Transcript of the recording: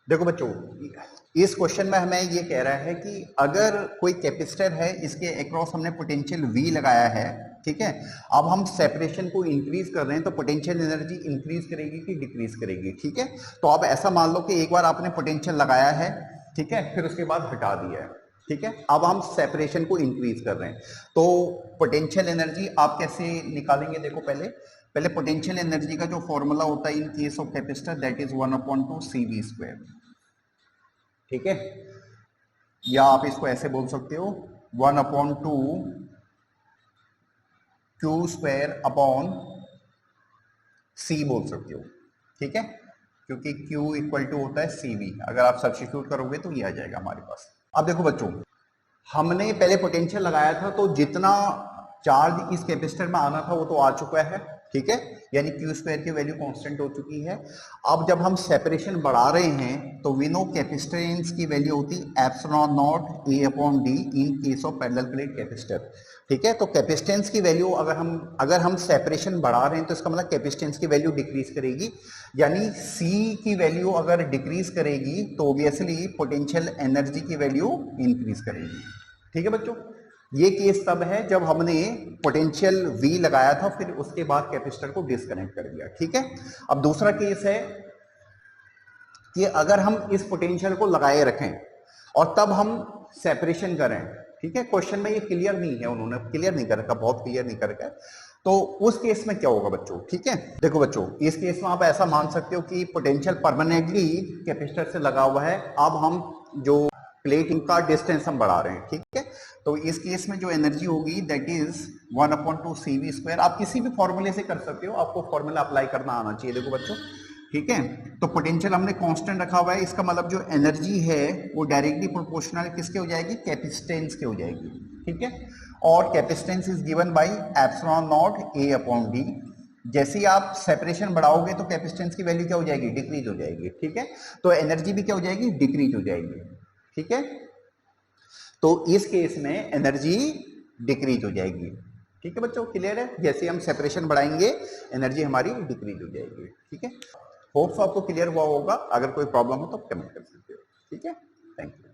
देखो बच्चों, इस क्वेश्चन में हमें ये कह रहा है कि अगर कोई कैपेसिटर है, इसके अक्रॉस हमने पोटेंशियल V लगाया है, ठीक है। अब हम सेपरेशन को इंक्रीज कर रहे हैं तो पोटेंशियल एनर्जी इंक्रीज करेगी कि डिक्रीज करेगी, ठीक है। तो अब ऐसा मान लो कि एक बार आपने पोटेंशियल लगाया है, ठीक है, फिर उसके बाद हटा दिया है, ठीक है। अब हम सेपरेशन को इंक्रीज कर रहे हैं, तो पोटेंशियल एनर्जी आप कैसे निकालेंगे? देखो, पहले पोटेंशियल एनर्जी का जो फॉर्मूला होता है in case of capacitor, that is 1/2 CV², ठीक है। या आप इसको ऐसे बोल सकते हो 1/2 Q² बोल सकते हो, ठीक है, क्योंकि Q इक्वल टू होता है CV। अगर आप सब्स्टिट्यूट करोगे तो ये आ जाएगा हमारे पास। अब देखो बच्चों, हमने पहले पोटेंशियल लगाया था तो जितना चार्ज इस कैपेसिटर में आना था वो तो आ चुका है, ठीक है, यानी Q² की वैल्यू कांस्टेंट हो चुकी है। अब जब हम सेपरेशन बढ़ा रहे हैं तो वी नो कैपेसिटेंस की वैल्यू होती है ε0 A/d in case of parallel plate capacitor, ठीक है। तो कैपेसिटेंस की वैल्यू अगर हम सेपरेशन बढ़ा रहे हैं तो इसका मतलब कैपेसिटेंस की वैल्यू डिक्रीज करेगी, यानी C की वैल्यू अगर डिक्रीज करेगी तो ऑब्वियसली पोटेंशियल एनर्जी की वैल्यू इंक्रीज करेगी, ठीक है बच्चों। ये केस तब है जब हमने पोटेंशियल V लगाया था, फिर उसके बाद कैपेसिटर को डिस्कनेक्ट कर दिया, ठीक है। अब दूसरा केस है कि अगर हम इस पोटेंशियल को लगाए रखें और तब हम सेपरेशन करें, ठीक है। क्वेश्चन में ये क्लियर नहीं है, उन्होंने क्लियर नहीं कर रखा, बहुत क्लियर नहीं कर रखा, तो उस केस में क्या होगा बच्चों? ठीक है, देखो बच्चों, इस केस में आप ऐसा मान सकते हो कि पोटेंशियल परमानेंटली कैपेसिटर से लगा हुआ है। अब हम जो प्लेट का डिस्टेंस हम बढ़ा रहे हैं, ठीक है। तो इस केस में जो एनर्जी होगी दैट इज 1/2 CV²। आप किसी भी फॉर्मूले से कर सकते हो, आपको फॉर्मूला अप्लाई करना आना चाहिए। देखो बच्चों, ठीक है, तो पोटेंशियल हमने कांस्टेंट रखा हुआ है, इसका मतलब जो एनर्जी है वो डायरेक्टली प्रोपोर्शनल किसके हो जाएगी? कैपेसिटेंस के हो जाएगी, ठीक है। और capacitance is given by ε0 A/d। जैसे ही आप सेपरेशन बढ़ाओगे तो कैपेसिटेंस की वैल्यू क्या हो जाएगी? डिक्रीज हो जाएगी, ठीक है। तो एनर्जी भी क्या हो जाएगी? डिक्रीज हो जाएगी, ठीक है। तो इस केस में एनर्जी डिक्रीज हो जाएगी, ठीक है बच्चों, क्लियर है? जैसे हम सेपरेशन बढ़ाएंगे एनर्जी हमारी डिक्रीज हो जाएगी, ठीक है। होप्स आपको क्लियर हुआ होगा। अगर कोई प्रॉब्लम हो तो कमेंट कर सकते हो, ठीक है। Thank you.